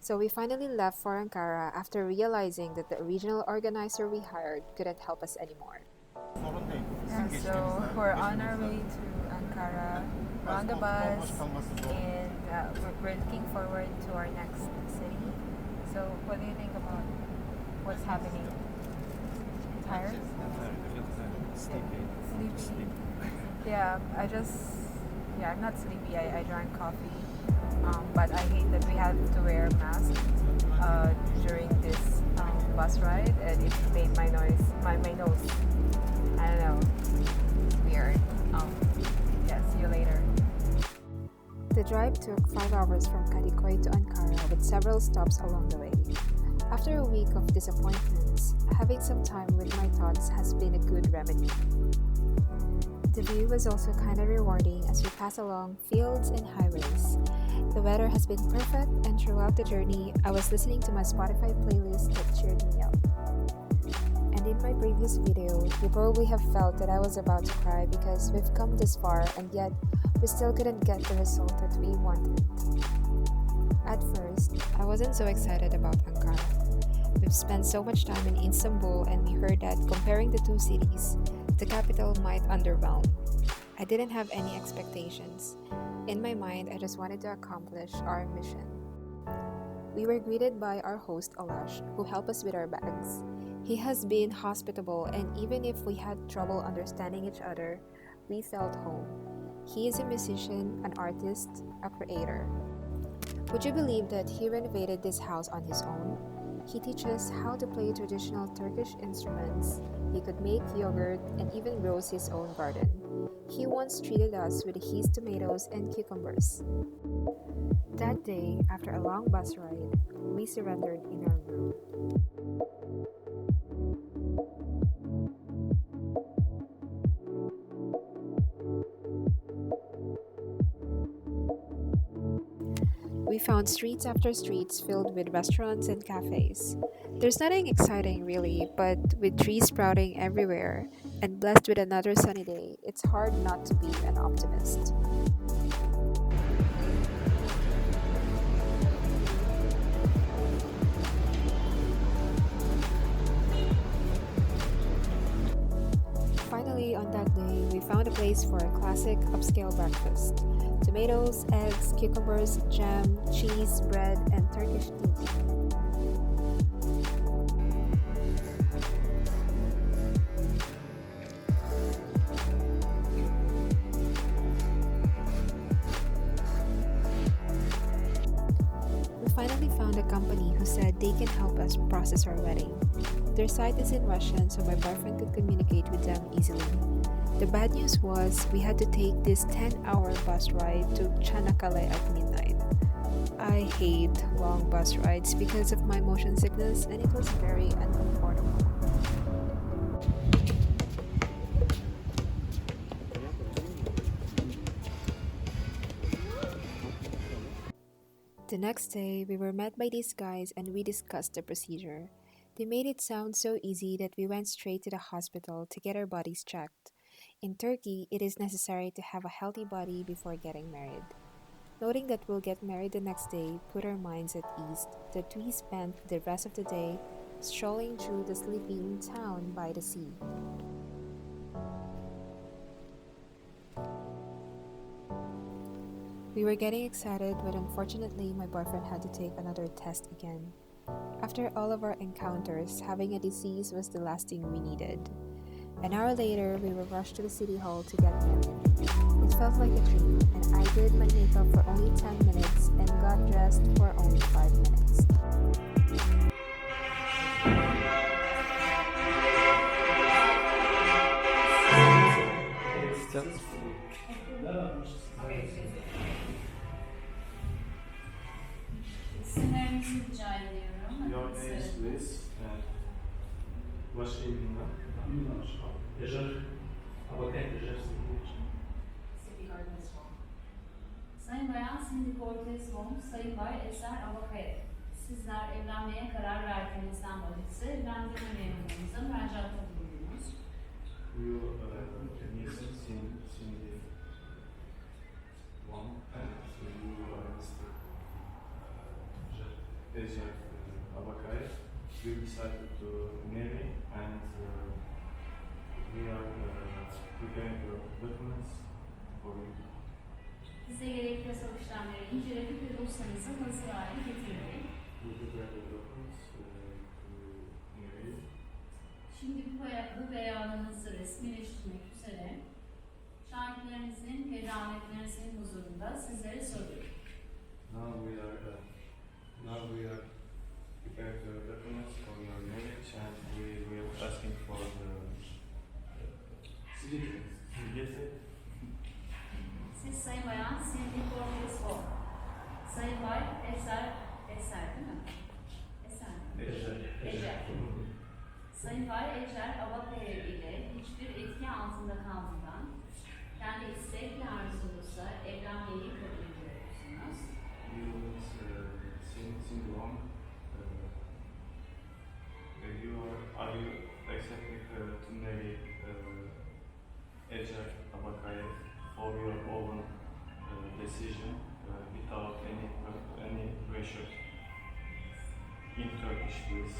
So we finally left for Ankara after realizing that the original organizer we hired couldn't help us anymore. Yeah, so we're on our way to Ankara. We're on the bus, and we're looking forward to our next city. So, what do you think about what's happening? Tired? Sleepy? Yeah, I'm not sleepy. I drank coffee, but I hate that we had to wear masks during this bus ride, and it made my nose. I don't know, weird. Um, yeah, see you later. The drive took 5 hours from Kadikoy to Ankara with several stops along the way. After a week of disappointments, having some time with my thoughts has been a good remedy. The view was also kind of rewarding as we pass along fields and highways. The weather has been perfect, and throughout the journey, I was listening to my Spotify playlist that cheered me up. And in my previous video, you probably have felt that I was about to cry because we've come this far and yet we still couldn't get the result that we wanted. At first, I wasn't so excited about Ankara. We've spent so much time in Istanbul and we heard that comparing the two cities, the capital might underwhelm. I didn't have any expectations. In my mind, I just wanted to accomplish our mission. We were greeted by our host Olash, who helped us with our bags. He has been hospitable, and even if we had trouble understanding each other, we felt home. He is a musician, an artist, a creator. Would you believe that he renovated this house on his own? He teaches how to play traditional Turkish instruments. He could make yogurt and even grows his own garden. He once treated us with his tomatoes and cucumbers. That day, after a long bus ride, we surrendered in our room. We found streets after streets filled with restaurants and cafes. There's nothing exciting really, but with trees sprouting everywhere and blessed with another sunny day, it's hard not to be an optimist. Finally, on that day, we found a place for a classic upscale breakfast: tomatoes, eggs, cucumbers, jam, cheese, bread, and Turkish tea. We finally found a company who said they can help us process our wedding. Their site is in Russian, so my boyfriend could communicate with them easily. The bad news was we had to take this 10-hour bus ride to Çanakkale at midnight. I hate long bus rides because of my motion sickness, and it was very uncomfortable. The next day, we were met by these guys and we discussed the procedure. They made it sound so easy that we went straight to the hospital to get our bodies checked. In Turkey, it is necessary to have a healthy body before getting married. Noting that we'll get married the next day put our minds at ease that we spent the rest of the day strolling through the sleeping town by the sea. We were getting excited, but unfortunately, my boyfriend had to take another test again. After all of our encounters, having a disease was the last thing we needed. An hour later, we were rushed to the city hall to get married. It felt like a dream, and I did my makeup for only 10 minutes and got dressed for only 5 minutes. İsimlerinizi rica ediyorum. Your names, please. And what's your name? Cindy Cortez Wong. Sayın Bayan Cindy Cortez Wong, Sayın Bay Eser Abakaya. Sizler evlenmeye karar verdiğinizden dolayı evlendirme memurumuza müracaatta bulundunuz. You Miss Cindy Wong and you are Mr. for you. Bize gerekli yasal işlemleri inceledik ve dosyanızı hazır hale getirdik. We prepare the documents to email. Şimdi bu beyanınızı resmileştirmek üzere şahitlerinizin ve davetlerinizin huzurunda sizlere soruyorum. Now we are preparing the documents for your marriage, and we are asking for the signature. Siz Sayın Bayan Cindy Cortez Hall, Sayın Bay Eser değil mi? Ecer. Sayın Bay Ecer Abakaya ile hiçbir etki altında kalmadan kendi istek ve arzunuzla evlenmeyi kabul ediyorsunuz. Are you accepting to marry Ece Abakaya for your own decision without any pressure? In Turkish, please.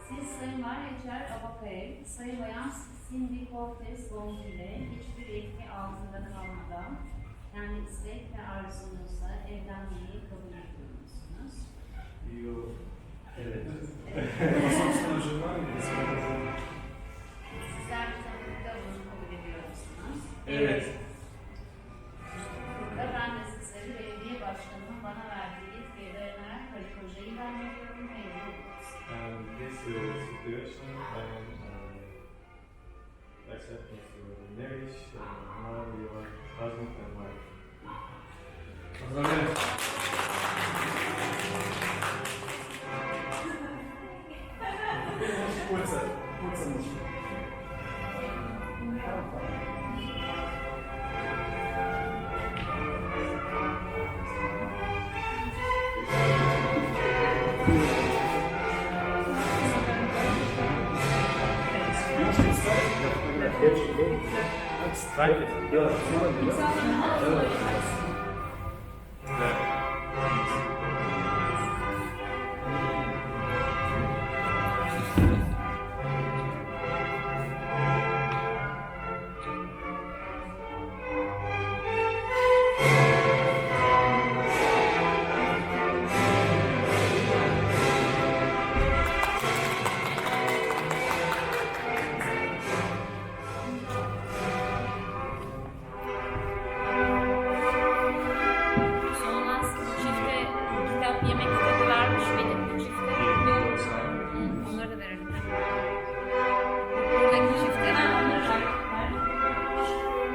Siz Sayın Bay Ecer Abakaya, Sayın Bayan Cindy Cortez Hall ile hiçbir etki altında kalmadan kendi istek ve arzunuzla evlenmeyi kabul ediyor musunuz? Evet. Sizler tabii da bunu kabul ediyor musunuz? Evet. Burada ben de sizleri belediye başkanının bana verdiği yetkiye dayanarak karı koca ilan ediyorum ve evleniyoruz. And this situation, I am accepting your marriage. Now you are husband and wife. Sonra çifte kitap yemek kitabı vermiş miydik bu çifte? Onları da verelim. Buradaki çifte onları da ver.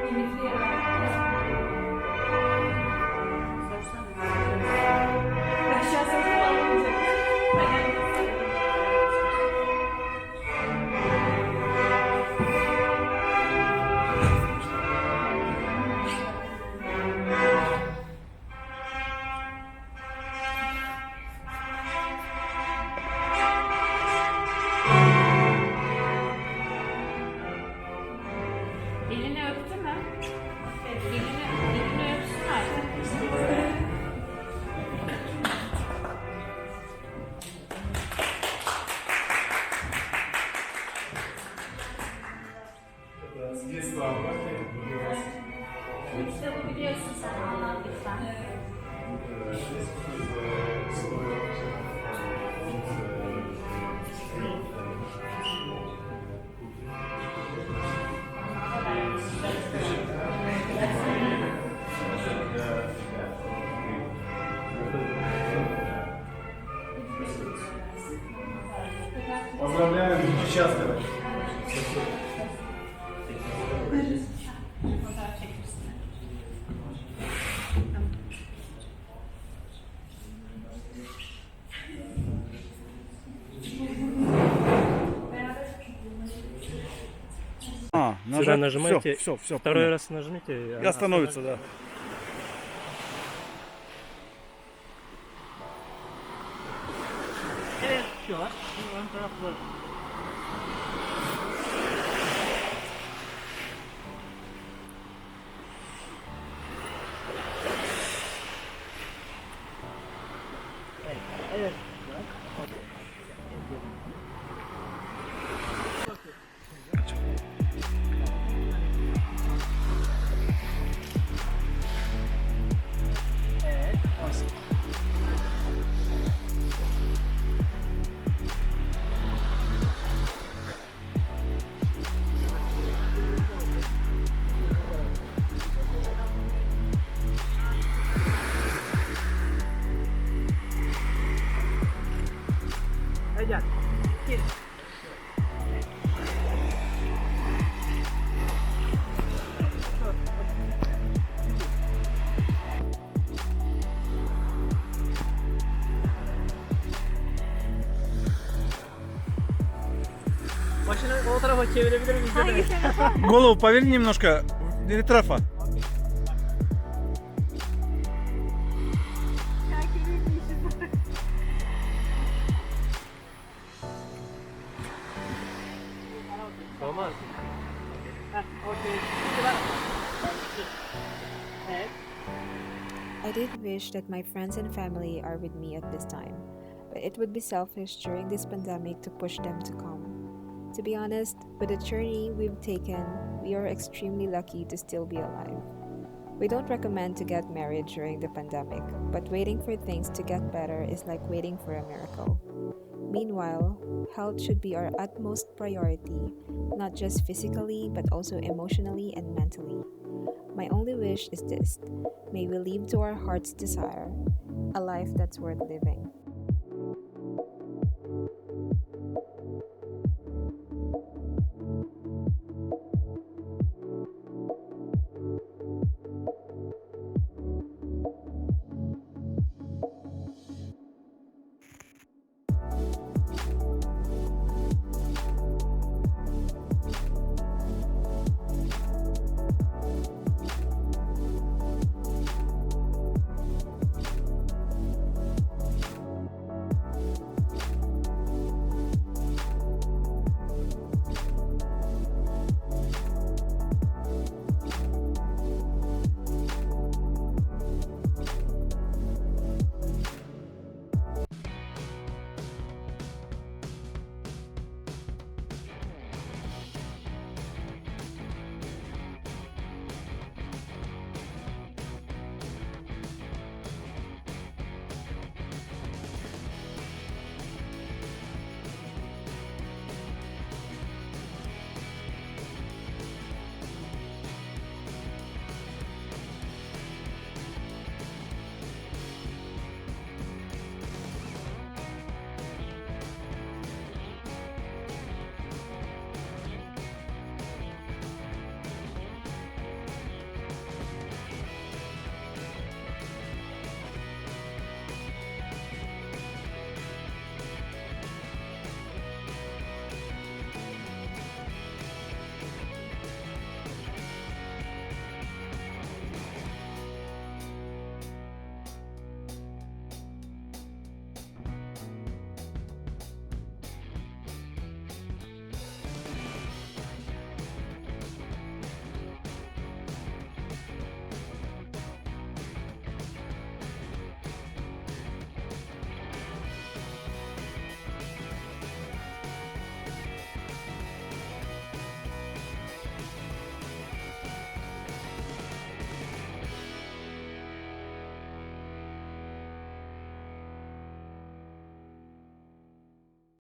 Limitliye ver. Sorsana. Aşağı sorsam alamayacak. Elini öptü mü? Evet, elini öpsün artık. Bu kitabı biliyorsun sen, anlat lütfen. Поздравляю, 2 счастливы. Fotoğraf çekmişsin. Сюда нажимаете, все, второй раз нажмите, и остановится, да. Evet, tutuyorlar. Şimdi ön tarafı Evet. Başını o tarafa çevirebilir miyiz? Hangi tarafa? Голову поверни немножко. Ретрафа. Tamam. Okey. Şimdi bak. Evet. I did wish that my friends and family are with me at this time, but it would be selfish during this pandemic to push them to come. To be honest, with the journey we've taken, we are extremely lucky to still be alive. We don't recommend to get married during the pandemic, but waiting for things to get better is like waiting for a miracle. Meanwhile, health should be our utmost priority, not just physically, but also emotionally and mentally. My only wish is this: may we live to our heart's desire, a life that's worth living.